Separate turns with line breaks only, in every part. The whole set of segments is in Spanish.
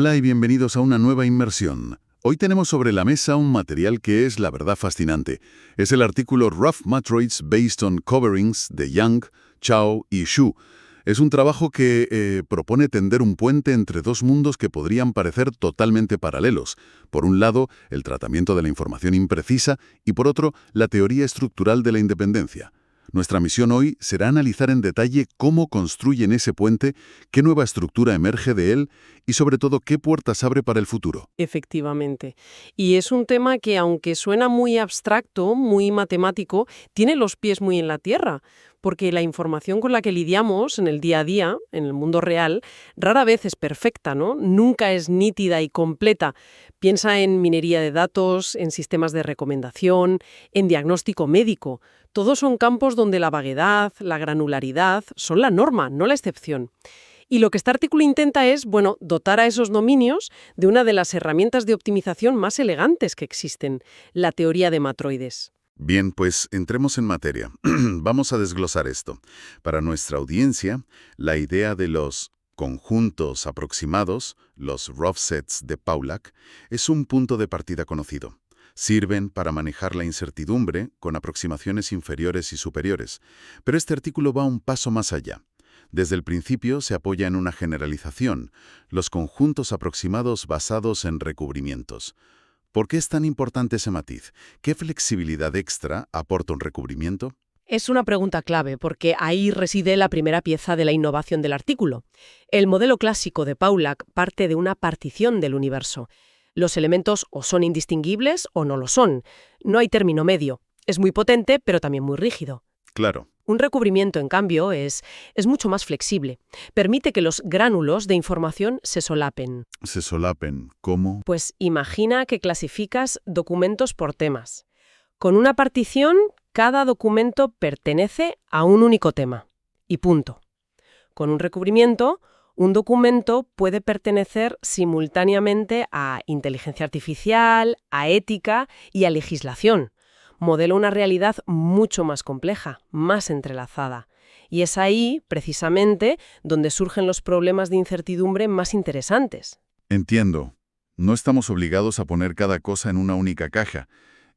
Hola y bienvenidos a una nueva inmersión. Hoy tenemos sobre la mesa un material que es, la verdad, fascinante. Es el artículo Rough Matroids Based on Coverings de Yang, Chao y Xu. Es un trabajo que propone tender un puente entre dos mundos que podrían parecer totalmente paralelos. Por un lado, el tratamiento de la información imprecisa y por otro, la teoría estructural de la independencia. Nuestra misión hoy será analizar en detalle cómo construyen ese puente, qué nueva estructura emerge de él y sobre todo qué puertas abre para el futuro.
Efectivamente. Y es un tema que, aunque suena muy abstracto, muy matemático, tiene los pies muy en la tierra, porque la información con la que lidiamos en el día a día, en el mundo real, rara vez es perfecta, ¿no? Nunca es nítida y completa. Piensa en minería de datos, en sistemas de recomendación, en diagnóstico médico. Todos son campos donde la vaguedad, la granularidad son la norma, no la excepción. Y lo que este artículo intenta es, bueno, dotar a esos dominios de una de las herramientas de optimización más elegantes que existen, la teoría de matroides.
Bien, pues entremos en materia. Vamos a desglosar esto. Para nuestra audiencia, la idea de los conjuntos aproximados, los rough sets de Paulak, es un punto de partida conocido. Sirven para manejar la incertidumbre con aproximaciones inferiores y superiores. Pero este artículo va un paso más allá. Desde el principio se apoya en una generalización, los conjuntos aproximados basados en recubrimientos. ¿Por qué es tan importante ese matiz? ¿Qué flexibilidad extra aporta un recubrimiento?
Es una pregunta clave porque ahí reside la primera pieza de la innovación del artículo. El modelo clásico de Paulak parte de una partición del universo. Los elementos o son indistinguibles o no lo son. No hay término medio. Es muy potente, pero también muy rígido.
Claro.
Un recubrimiento, en cambio, es mucho más flexible. Permite que los gránulos de información se solapen.
Se solapen. ¿Cómo?
Pues imagina que clasificas documentos por temas. Con una partición, cada documento pertenece a un único tema. Y punto. Con un recubrimiento, un documento puede pertenecer simultáneamente a inteligencia artificial, a ética y a legislación. Modela una realidad mucho más compleja, más entrelazada. Y es ahí, precisamente, donde surgen los problemas de incertidumbre más interesantes.
Entiendo. No estamos obligados a poner cada cosa en una única caja,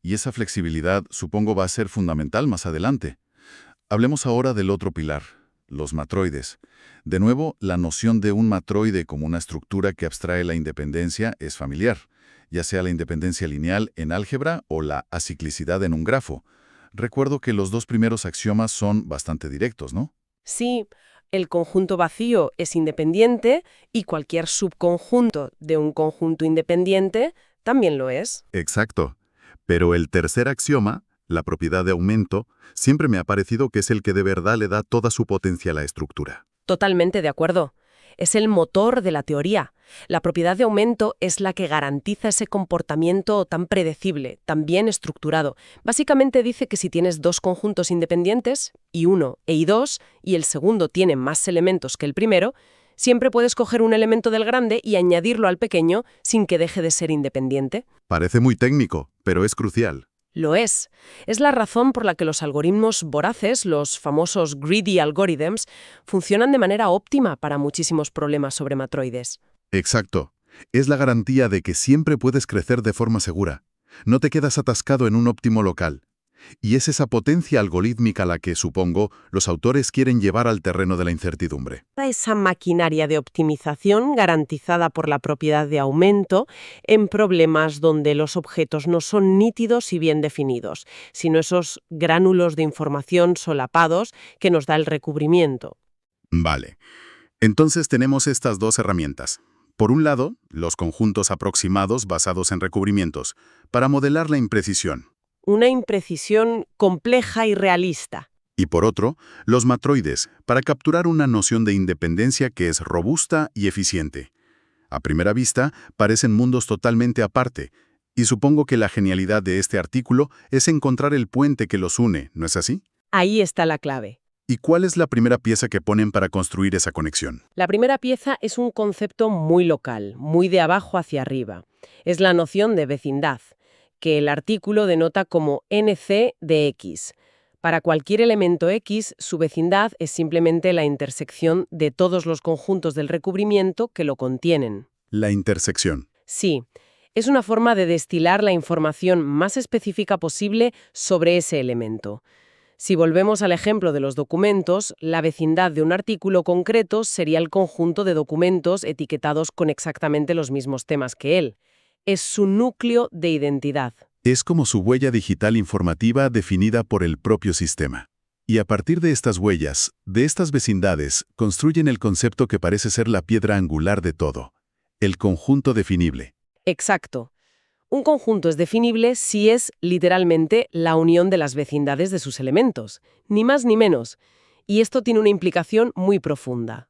y esa flexibilidad supongo va a ser fundamental más adelante. Hablemos ahora del otro pilar, los matroides. De nuevo, la noción de un matroide como una estructura que abstrae la independencia es familiar, ya sea la independencia lineal en álgebra o la aciclicidad en un grafo. Recuerdo que los dos primeros axiomas son bastante directos, ¿no?
Sí, el conjunto vacío es independiente y cualquier subconjunto de un conjunto independiente también lo es.
Exacto. Pero el tercer axioma, la propiedad de aumento, siempre me ha parecido que es el que de verdad le da toda su potencia a la estructura.
Totalmente de acuerdo. Es el motor de la teoría. La propiedad de aumento es la que garantiza ese comportamiento tan predecible, tan bien estructurado. Básicamente dice que si tienes dos conjuntos independientes, I1 e I2, y el segundo tiene más elementos que el primero, siempre puedes coger un elemento del grande y añadirlo al pequeño sin que deje de ser independiente.
Parece muy técnico, pero es crucial.
Lo es. Es la razón por la que los algoritmos voraces, los famosos greedy algorithms, funcionan de manera óptima para muchísimos problemas sobre matroides.
Exacto. Es la garantía de que siempre puedes crecer de forma segura. No te quedas atascado en un óptimo local. Y es esa potencia algorítmica la que, supongo, los autores quieren llevar al terreno de la incertidumbre.
Esa maquinaria de optimización garantizada por la propiedad de aumento en problemas donde los objetos no son nítidos y bien definidos, sino esos gránulos de información solapados que nos da el recubrimiento.
Vale. Entonces tenemos estas dos herramientas. Por un lado, los conjuntos aproximados basados en recubrimientos, para modelar la imprecisión.
Una imprecisión compleja y realista.
Y por otro, los matroides, para capturar una noción de independencia que es robusta y eficiente. A primera vista, parecen mundos totalmente aparte, y supongo que la genialidad de este artículo es encontrar el puente que los une, ¿no es así?
Ahí está la clave.
¿Y cuál es la primera pieza que ponen para construir esa conexión?
La primera pieza es un concepto muy local, muy de abajo hacia arriba. Es la noción de vecindad, que el artículo denota como NC de X. Para cualquier elemento X, su vecindad es simplemente la intersección de todos los conjuntos del recubrimiento que lo contienen.
La intersección.
Sí, es una forma de destilar la información más específica posible sobre ese elemento. Si volvemos al ejemplo de los documentos, la vecindad de un artículo concreto sería el conjunto de documentos etiquetados con exactamente los mismos temas que él. Es su núcleo de identidad.
Es como su huella digital informativa definida por el propio sistema. Y a partir de estas huellas, de estas vecindades, construyen el concepto que parece ser la piedra angular de todo, el conjunto definible.
Exacto. Un conjunto es definible si es, literalmente, la unión de las vecindades de sus elementos, ni más ni menos. Y esto tiene una implicación muy profunda.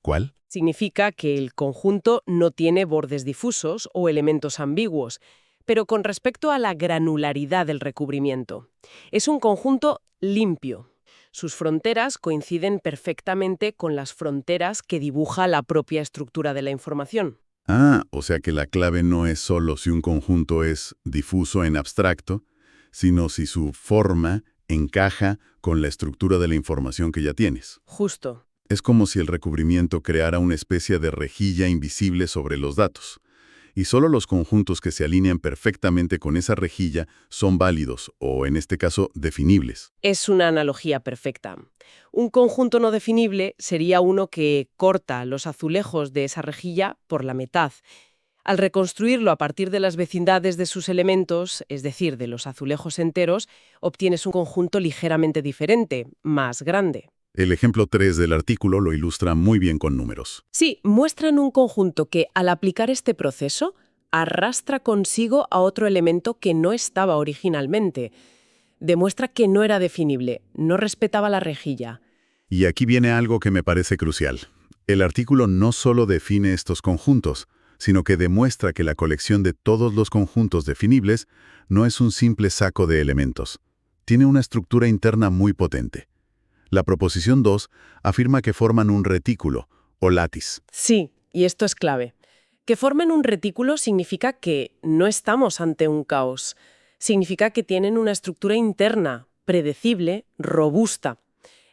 ¿Cuál?
Significa que el conjunto no tiene bordes difusos o elementos ambiguos, pero con respecto a la granularidad del recubrimiento. Es un conjunto limpio. Sus fronteras coinciden perfectamente con las fronteras que dibuja la propia estructura de la información.
Ah, o sea que la clave no es solo si un conjunto es difuso en abstracto, sino si su forma encaja con la estructura de la información que ya tienes.
Justo.
Es como si el recubrimiento creara una especie de rejilla invisible sobre los datos. Y solo los conjuntos que se alinean perfectamente con esa rejilla son válidos, o en este caso, definibles.
Es una analogía perfecta. Un conjunto no definible sería uno que corta los azulejos de esa rejilla por la mitad. Al reconstruirlo a partir de las vecindades de sus elementos, es decir, de los azulejos enteros, obtienes un conjunto ligeramente diferente, más grande.
El ejemplo 3 del artículo lo ilustra muy bien con números.
Sí, muestran un conjunto que, al aplicar este proceso, arrastra consigo a otro elemento que no estaba originalmente. Demuestra que no era definible, no respetaba la rejilla.
Y aquí viene algo que me parece crucial. El artículo no solo define estos conjuntos, sino que demuestra que la colección de todos los conjuntos definibles no es un simple saco de elementos. Tiene una estructura interna muy potente. La proposición 2 afirma que forman un retículo, o lattice.
Sí, y esto es clave. Que formen un retículo significa que no estamos ante un caos. Significa que tienen una estructura interna, predecible, robusta.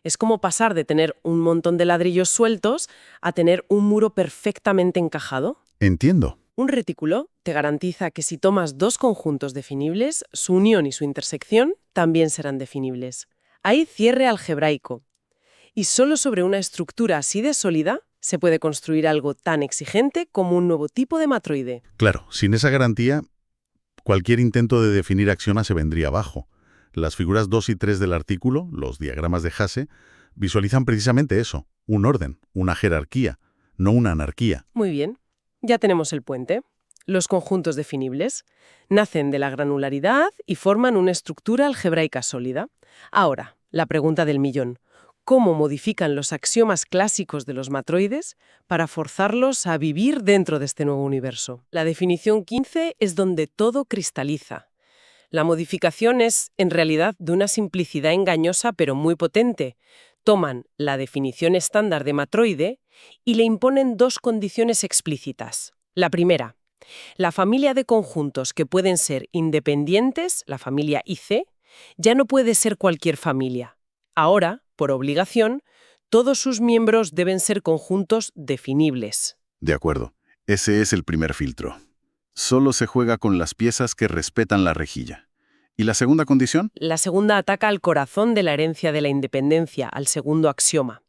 Es como pasar de tener un montón de ladrillos sueltos a tener un muro perfectamente encajado.
Entiendo.
Un retículo te garantiza que si tomas dos conjuntos definibles, su unión y su intersección también serán definibles. Hay cierre algebraico. Y solo sobre una estructura así de sólida se puede construir algo tan exigente como un nuevo tipo de matroide.
Claro, sin esa garantía, cualquier intento de definir axiomas se vendría abajo. Las figuras 2 y 3 del artículo, los diagramas de Hasse, visualizan precisamente eso, un orden, una jerarquía, no una anarquía.
Muy bien, ya tenemos el puente. Los conjuntos definibles nacen de la granularidad y forman una estructura algebraica sólida. Ahora, la pregunta del millón. ¿Cómo modifican los axiomas clásicos de los matroides para forzarlos a vivir dentro de este nuevo universo? La definición 15 es donde todo cristaliza. La modificación es, en realidad, de una simplicidad engañosa pero muy potente. Toman la definición estándar de matroide y le imponen dos condiciones explícitas. La primera, la familia de conjuntos que pueden ser independientes, la familia IC, ya no puede ser cualquier familia. Ahora, por obligación, todos sus miembros deben ser conjuntos definibles.
De acuerdo, ese es el primer filtro. Solo se juega con las piezas que respetan la rejilla. ¿Y la segunda condición?
La segunda ataca al corazón de la herencia de la independencia, al segundo axioma.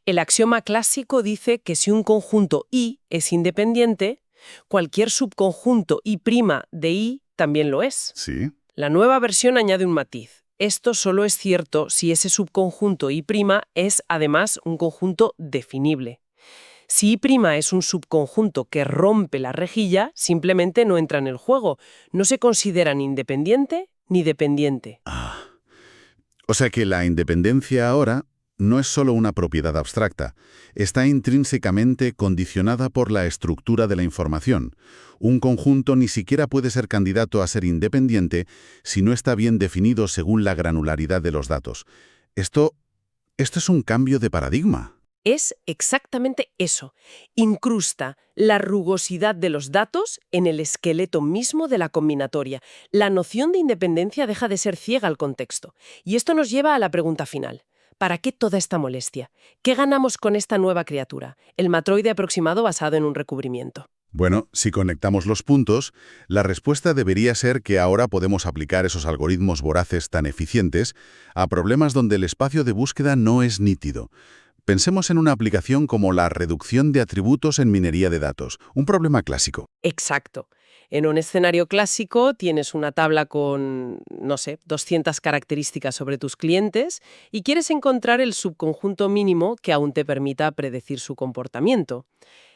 El axioma clásico dice que si un conjunto I es independiente, cualquier subconjunto I' de I también lo es.
Sí.
La nueva versión añade un matiz. Esto solo es cierto si ese subconjunto I' es, además, un conjunto definible. Si I' es un subconjunto que rompe la rejilla, simplemente no entra en el juego. No se considera ni independiente ni dependiente.
O sea que la independencia ahora no es solo una propiedad abstracta, está intrínsecamente condicionada por la estructura de la información. Un conjunto ni siquiera puede ser candidato a ser independiente si no está bien definido según la granularidad de los datos. Esto es un cambio de paradigma.
Es exactamente eso. Incrusta la rugosidad de los datos en el esqueleto mismo de la combinatoria. La noción de independencia deja de ser ciega al contexto. Y esto nos lleva a la pregunta final. ¿Para qué toda esta molestia? ¿Qué ganamos con esta nueva criatura, el matroide aproximado basado en un recubrimiento?
Bueno, si conectamos los puntos, la respuesta debería ser que ahora podemos aplicar esos algoritmos voraces tan eficientes a problemas donde el espacio de búsqueda no es nítido. Pensemos en una aplicación como la reducción de atributos en minería de datos, un problema clásico.
Exacto. En un escenario clásico tienes una tabla con, no sé, 200 características sobre tus clientes y quieres encontrar el subconjunto mínimo que aún te permita predecir su comportamiento.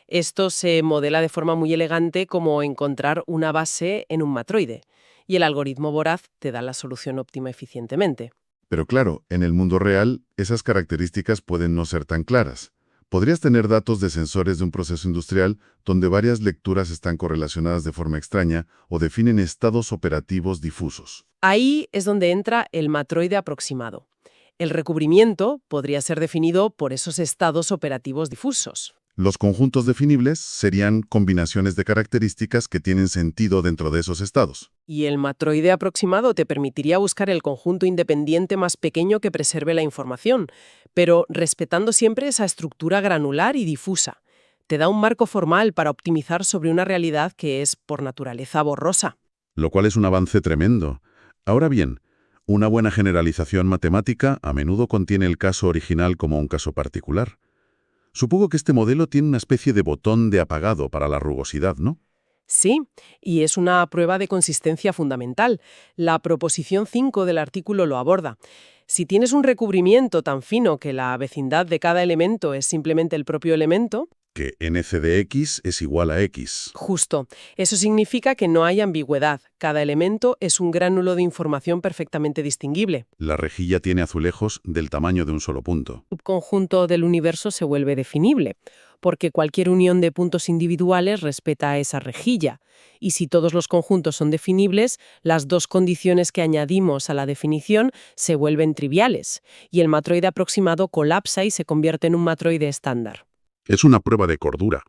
Esto se modela de forma muy elegante como encontrar una base en un matroide, y el algoritmo voraz te da la solución óptima eficientemente.
Pero claro, en el mundo real, esas características pueden no ser tan claras. Podrías tener datos de sensores de un proceso industrial donde varias lecturas están correlacionadas de forma extraña o definen estados operativos difusos.
Ahí es donde entra el matroide aproximado. El recubrimiento podría ser definido por esos estados operativos difusos.
Los conjuntos definibles serían combinaciones de características que tienen sentido dentro de esos estados.
Y el matroide aproximado te permitiría buscar el conjunto independiente más pequeño que preserve la información, pero respetando siempre esa estructura granular y difusa. Te da un marco formal para optimizar sobre una realidad que es, por naturaleza, borrosa.
Lo cual es un avance tremendo. Ahora bien, una buena generalización matemática a menudo contiene el caso original como un caso particular. Supongo que este modelo tiene una especie de botón de apagado para la rugosidad, ¿no?
Sí, y es una prueba de consistencia fundamental. La proposición 5 del artículo lo aborda. Si tienes un recubrimiento tan fino que la vecindad de cada elemento es simplemente el propio elemento,
Que NC de X es igual a X.
justo, eso significa que no hay ambigüedad. Cada elemento es un gránulo de información perfectamente distinguible.
La rejilla tiene azulejos del tamaño de un solo punto.
El subconjunto del universo se vuelve definible, porque cualquier unión de puntos individuales respeta esa rejilla. Y si todos los conjuntos son definibles, las dos condiciones que añadimos a la definición se vuelven triviales, y el matroide aproximado colapsa y se convierte en un matroide estándar.
Es una prueba de cordura.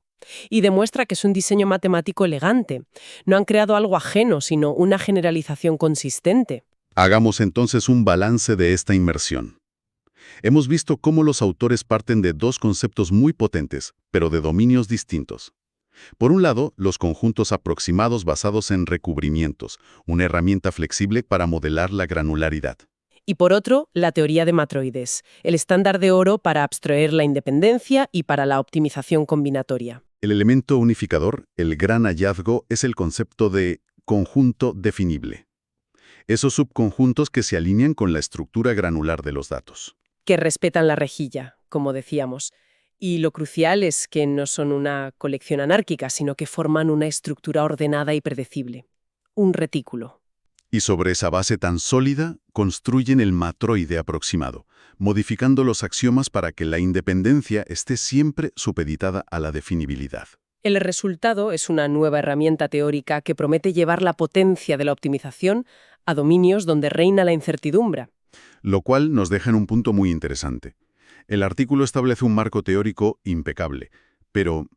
Y demuestra que es un diseño matemático elegante. No han creado algo ajeno, sino una generalización consistente.
Hagamos entonces un balance de esta inmersión. Hemos visto cómo los autores parten de dos conceptos muy potentes, pero de dominios distintos. Por un lado, los conjuntos aproximados basados en recubrimientos, una herramienta flexible para modelar la granularidad.
Y por otro, la teoría de matroides, el estándar de oro para abstraer la independencia y para la optimización combinatoria.
El elemento unificador, el gran hallazgo, es el concepto de conjunto definible. Esos subconjuntos que se alinean con la estructura granular de los datos.
Que respetan la rejilla, como decíamos. Y lo crucial es que no son una colección anárquica, sino que forman una estructura ordenada y predecible. Un retículo.
Y sobre esa base tan sólida, construyen el matroide aproximado, modificando los axiomas para que la independencia esté siempre supeditada a la definibilidad.
El resultado es una nueva herramienta teórica que promete llevar la potencia de la optimización a dominios donde reina la incertidumbre.
Lo cual nos deja en un punto muy interesante. El artículo establece un marco teórico impecable, pero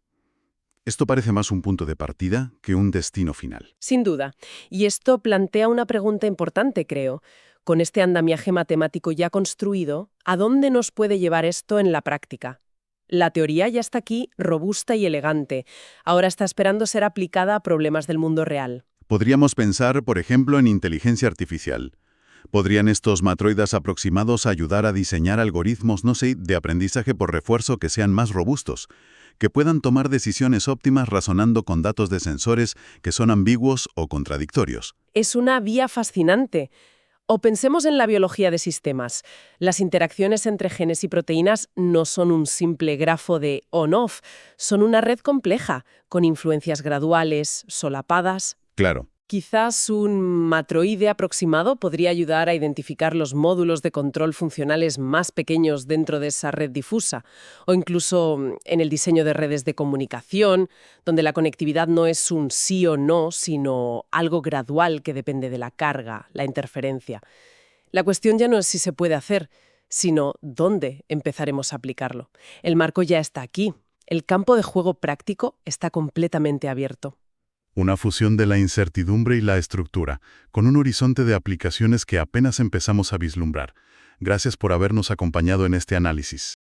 esto parece más un punto de partida que un destino final.
Sin duda. Y esto plantea una pregunta importante, creo. Con este andamiaje matemático ya construido, ¿a dónde nos puede llevar esto en la práctica? La teoría ya está aquí, robusta y elegante. Ahora está esperando ser aplicada a problemas del mundo real.
Podríamos pensar, por ejemplo, en inteligencia artificial. ¿Podrían estos matroides aproximados ayudar a diseñar algoritmos, no sé, de aprendizaje por refuerzo que sean más robustos, que puedan tomar decisiones óptimas razonando con datos de sensores que son ambiguos o contradictorios?
Es una vía fascinante. O pensemos en la biología de sistemas. Las interacciones entre genes y proteínas no son un simple grafo de on-off, son una red compleja, con influencias graduales, solapadas.
Claro.
Quizás un matroide aproximado podría ayudar a identificar los módulos de control funcionales más pequeños dentro de esa red difusa, o incluso en el diseño de redes de comunicación, donde la conectividad no es un sí o no, sino algo gradual que depende de la carga, la interferencia. La cuestión ya no es si se puede hacer, sino dónde empezaremos a aplicarlo. El marco ya está aquí. El campo de juego práctico está completamente abierto.
Una fusión de la incertidumbre y la estructura, con un horizonte de aplicaciones que apenas empezamos a vislumbrar. Gracias por habernos acompañado en este análisis.